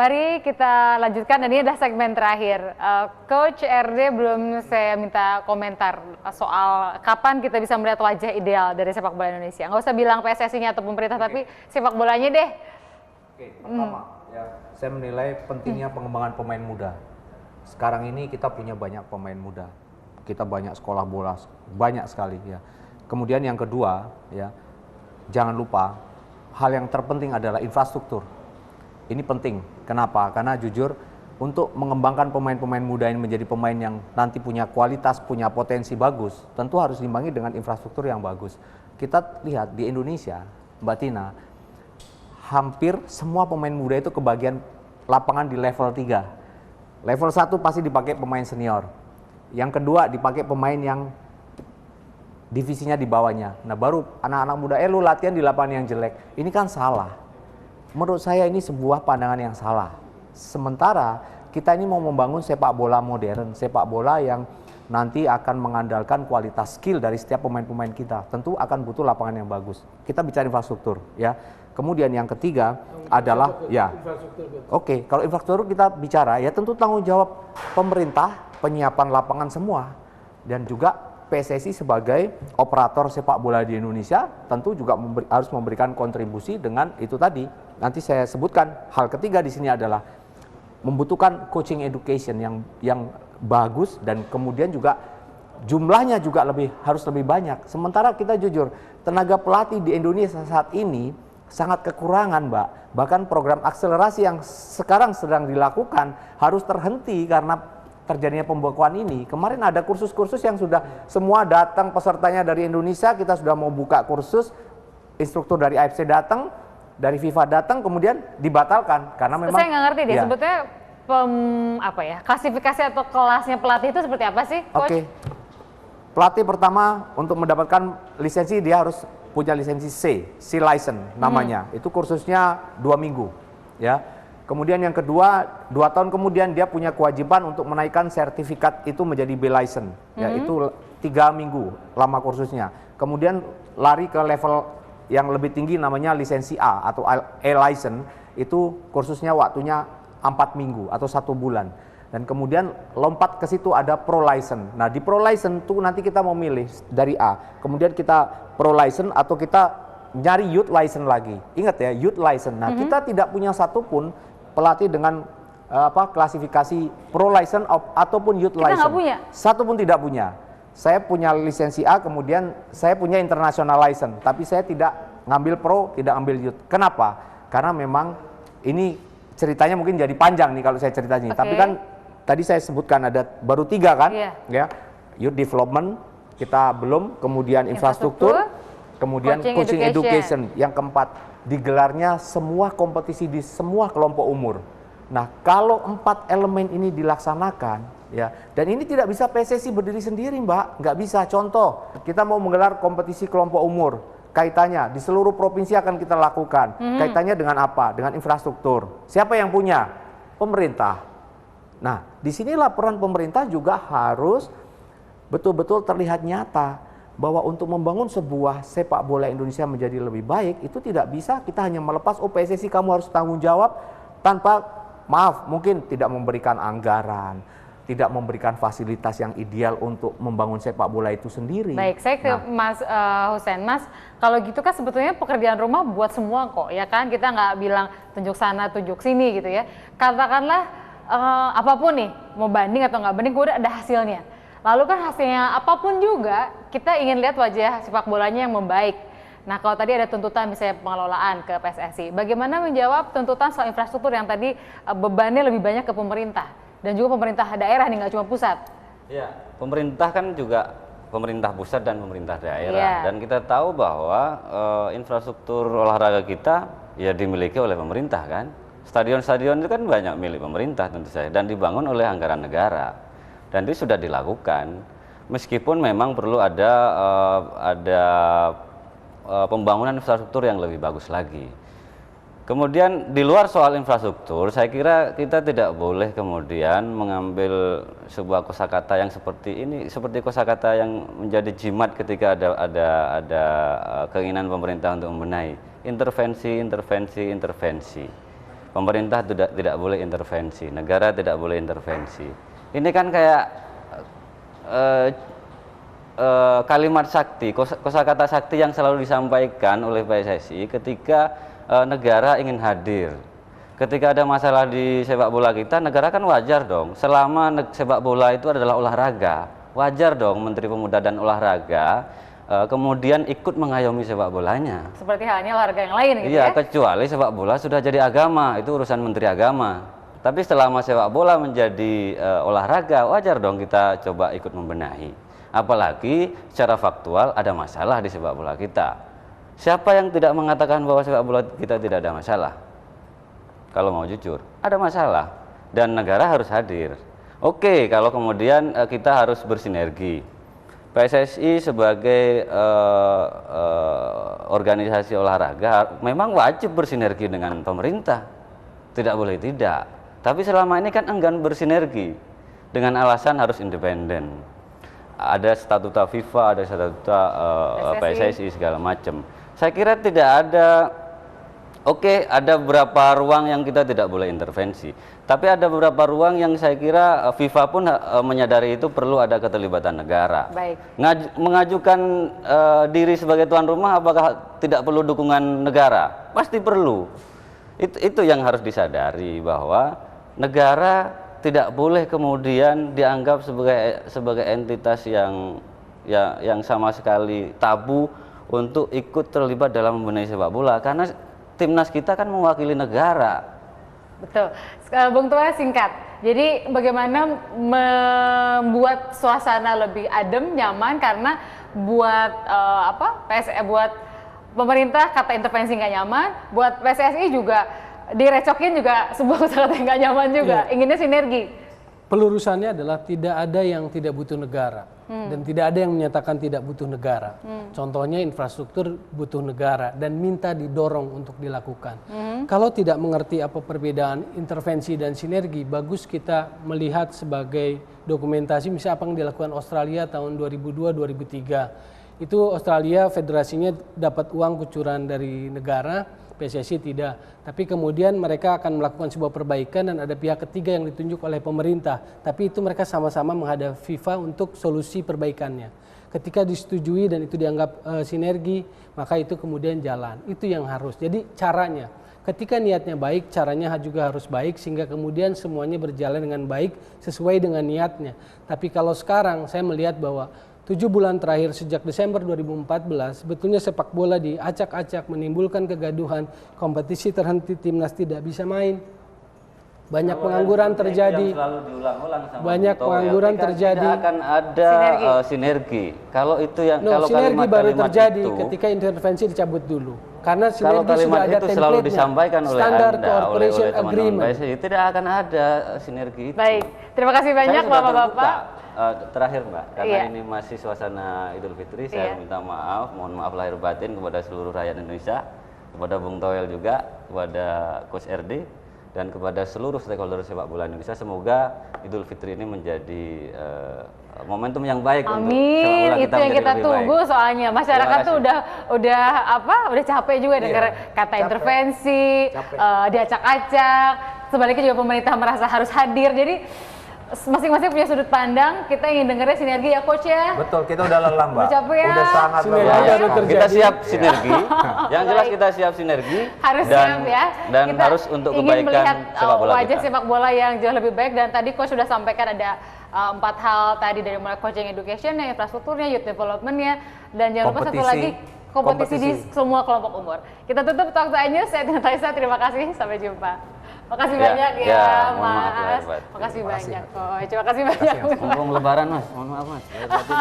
mari kita lanjutkan dan ini adalah segmen terakhir. Coach RD belum saya minta komentar soal kapan kita bisa melihat wajah ideal dari sepak bola Indonesia. Nggak usah bilang PSSI-nya atau pemerintah, tapi sepak bolanya deh. Oke, pertama ya, saya menilai pentingnya pengembangan pemain muda. Sekarang ini kita punya banyak pemain muda. Kita banyak sekolah bola, banyak sekali ya. Kemudian yang kedua ya, jangan lupa hal yang terpenting adalah infrastruktur. Ini penting. Kenapa? Karena jujur untuk mengembangkan pemain-pemain muda ini menjadi pemain yang nanti punya kualitas, punya potensi bagus, tentu harus diimbangi dengan infrastruktur yang bagus. Kita lihat di Indonesia, Mbak Tina, hampir semua pemain muda itu kebagian lapangan di level 3. Level 1 pasti dipakai pemain senior. Yang kedua dipakai pemain yang divisinya di bawahnya. Nah baru anak-anak muda, lu latihan di lapangan yang jelek. Ini kan salah. Menurut saya ini sebuah pandangan yang salah. Sementara kita ini mau membangun sepak bola modern, sepak bola yang nanti akan mengandalkan kualitas skill dari setiap pemain-pemain kita. Tentu akan butuh lapangan yang bagus. Kita bicara infrastruktur ya. Kemudian yang ketiga adalah ya. Oke, kalau infrastruktur kita bicara ya tentu tanggung jawab pemerintah, penyiapan lapangan semua, dan juga PSSI sebagai operator sepak bola di Indonesia tentu juga harus memberikan kontribusi dengan itu tadi. Nanti saya sebutkan hal ketiga di sini adalah membutuhkan coaching education yang bagus dan kemudian juga jumlahnya juga harus lebih banyak. Sementara kita jujur, tenaga pelatih di Indonesia saat ini sangat kekurangan, Mbak. Bahkan program akselerasi yang sekarang sedang dilakukan harus terhenti karena terjadinya pembekuan ini. Kemarin ada kursus-kursus yang sudah semua datang pesertanya dari Indonesia, kita sudah mau buka kursus, instruktur dari AFC datang, dari FIFA datang, kemudian dibatalkan karena memang saya nggak ngerti deh ya. Sebetulnya klasifikasi atau kelasnya pelatih itu seperti apa sih, Coach? Oke. Pelatih pertama untuk mendapatkan lisensi dia harus punya lisensi C license namanya. Itu kursusnya 2 minggu, ya. Kemudian yang kedua, 2 tahun kemudian dia punya kewajiban untuk menaikkan sertifikat itu menjadi B license, yaitu 3 minggu lama kursusnya. Kemudian lari ke level yang lebih tinggi namanya lisensi A atau A license, itu kursusnya waktunya 4 minggu atau 1 bulan. Dan kemudian lompat ke situ ada pro license. Nah di pro license itu nanti kita mau milih dari A, kemudian kita pro license atau kita nyari youth license lagi. Ingat ya, youth license. Nah kita tidak punya satupun pelatih dengan klasifikasi pro license ataupun youth license. Kita nggak punya? Satu pun tidak punya. Saya punya lisensi A, kemudian saya punya international license, tapi saya tidak ngambil pro, tidak ambil youth. Kenapa? Karena memang ini ceritanya mungkin jadi panjang nih kalau saya ceritanya. Tapi kan tadi saya sebutkan ada baru 3 kan, ya, youth development kita belum, kemudian infrastruktur, kemudian coaching education. Yang keempat, digelarnya semua kompetisi di semua kelompok umur. Nah, kalau 4 elemen ini dilaksanakan, ya, dan ini tidak bisa PSSI berdiri sendiri, Mbak, nggak bisa. Contoh, kita mau menggelar kompetisi kelompok umur, kaitannya di seluruh provinsi akan kita lakukan. Kaitannya dengan apa? Dengan infrastruktur. Siapa yang punya? Pemerintah. Nah, disinilah peran pemerintah juga harus betul-betul terlihat nyata. Bahwa untuk membangun sebuah sepak bola Indonesia menjadi lebih baik, itu tidak bisa kita hanya melepas, oh PSSI kamu harus tanggung jawab, tanpa, maaf, mungkin tidak memberikan anggaran, tidak memberikan fasilitas yang ideal untuk membangun sepak bola itu sendiri. Baik, saya ke Mas Hussein. Mas, kalau gitu kan sebetulnya pekerjaan rumah buat semua kok, ya kan? Kita nggak bilang tunjuk sana, tunjuk sini gitu ya. Katakanlah apapun nih, mau banding atau nggak banding, udah ada hasilnya. Lalu kan hasilnya apapun juga, kita ingin lihat wajah sepak bolanya yang membaik. Nah kalau tadi ada tuntutan misalnya pengelolaan ke PSSI, bagaimana menjawab tuntutan soal infrastruktur yang tadi bebannya lebih banyak ke pemerintah? Dan juga pemerintah daerah nih, nggak cuma pusat. Ya, pemerintah kan juga pemerintah pusat dan pemerintah daerah. Dan kita tahu bahwa infrastruktur olahraga kita ya dimiliki oleh pemerintah kan. Stadion-stadion itu kan banyak milik pemerintah tentu saja dan dibangun oleh anggaran negara. Dan itu sudah dilakukan, meskipun memang perlu ada pembangunan infrastruktur yang lebih bagus lagi. Kemudian di luar soal infrastruktur, saya kira kita tidak boleh kemudian mengambil sebuah kosakata yang seperti ini, seperti kosakata yang menjadi jimat ketika ada keinginan pemerintah untuk membenahi intervensi. pemerintah tidak boleh intervensi, negara tidak boleh intervensi. Ini kan kayak kalimat sakti, kosakata sakti yang selalu disampaikan oleh PSSI ketika negara ingin hadir. Ketika ada masalah di sepak bola kita, negara kan wajar dong. Selama sepak bola itu adalah olahraga, wajar dong Menteri Pemuda dan Olahraga kemudian ikut mengayomi sepak bolanya. Seperti halnya olahraga yang lain gitu Iya, ya. kecuali sepak bola sudah jadi agama, itu urusan Menteri Agama. Tapi selama sepak bola menjadi olahraga, wajar dong kita coba ikut membenahi. Apalagi secara faktual ada masalah di sepak bola kita. Siapa yang tidak mengatakan bahwa sepak bola kita tidak ada masalah? Kalau mau jujur, ada masalah dan negara harus hadir. Oke, kalau kemudian kita harus bersinergi. PSSI sebagai organisasi olahraga memang wajib bersinergi dengan pemerintah, tidak boleh tidak. Tapi selama ini kan enggan bersinergi dengan alasan harus independen. Ada statuta FIFA, ada statuta PSSI segala macam. Saya kira tidak ada. Oke, ada beberapa ruang yang kita tidak boleh intervensi. Tapi ada beberapa ruang yang saya kira FIFA pun menyadari itu perlu ada keterlibatan negara. Baik. Mengajukan diri sebagai tuan rumah apakah tidak perlu dukungan negara? Pasti perlu. Itu yang harus disadari bahwa negara tidak boleh kemudian dianggap sebagai entitas yang sama sekali tabu untuk ikut terlibat dalam membenahi sepak bola karena timnas kita kan mewakili negara. Betul. Bung Toel singkat. Jadi bagaimana membuat suasana lebih adem, nyaman karena buat buat pemerintah kata intervensi nggak nyaman, buat PSSI juga direcokin juga sebuah kata yang nggak nyaman juga. Iya. Inginnya sinergi. Pelurusannya adalah tidak ada yang tidak butuh negara dan tidak ada yang menyatakan tidak butuh negara. Contohnya infrastruktur butuh negara dan minta didorong untuk dilakukan. Kalau tidak mengerti apa perbedaan intervensi dan sinergi, bagus kita melihat sebagai dokumentasi misalnya apa yang dilakukan Australia tahun 2002-2003. Itu Australia federasinya dapat uang kucuran dari negara, PSSI tidak. Tapi kemudian mereka akan melakukan sebuah perbaikan dan ada pihak ketiga yang ditunjuk oleh pemerintah. Tapi itu mereka sama-sama menghadap FIFA untuk solusi perbaikannya. Ketika disetujui dan itu dianggap sinergi, maka itu kemudian jalan. Itu yang harus. Jadi caranya, ketika niatnya baik, caranya juga harus baik sehingga kemudian semuanya berjalan dengan baik sesuai dengan niatnya. Tapi kalau sekarang saya melihat bahwa 7 bulan terakhir sejak Desember 2014, sebetulnya sepak bola diacak-acak, menimbulkan kegaduhan, kompetisi terhenti, timnas tidak bisa main. Banyak pengangguran terjadi. Banyak pengangguran terjadi. Tidak akan ada sinergi. Kalau itu yang kalau sinergi baru terjadi itu, ketika intervensi dicabut dulu. Karena kalau sinergi sudah ada itu selalu template-nya. disampaikan oleh Standard Anda, oleh Cooperation teman-teman Agreement. PSSI, tidak akan ada sinergi itu. Baik. Terima kasih banyak Bapak-bapak. Terakhir Mbak, karena Iya. ini masih suasana Idul Fitri, saya minta maaf, mohon maaf lahir batin kepada seluruh rakyat Indonesia, kepada Bung Toel juga, kepada Coach RD, dan kepada seluruh stakeholder sepak bola Indonesia. Semoga Idul Fitri ini menjadi momentum yang baik untuk sepak bola Amin, itu yang kita menjadi lebih tunggu baik. soalnya masyarakat tuh udah capek juga dengar kata capek. intervensi, Capek. diacak-acak. Sebaliknya juga pemerintah merasa harus hadir. Jadi masing-masing punya sudut pandang. Kita ingin dengarnya sinergi ya Coach ya. Betul, kita udah lelah Mbak. Udah capek ya. Udah sangat Sinergi lelah. baru Kita terjadi. siap sinergi, yang jelas kita siap sinergi Harus dan, siap ya. dan Kita harus untuk ingin kebaikan melihat sepak bola wajah kita. sepak bola yang jauh lebih baik. Dan tadi Coach sudah sampaikan ada 4 hal tadi, dari mulai coaching education-nya, infrastrukturnya, youth development-nya, dan jangan lupa satu lagi kompetisi di semua kelompok umur. Kita tutup Talk Time News. Saya Tina Talisa, terima kasih, sampai jumpa. Makasih banyak ya, mohon maaf Mas. lahir batin. Makasih banyak Coach. Terima kasih banyak. Mumpung lebaran Mas, mohon maaf Mas. Lahir batin.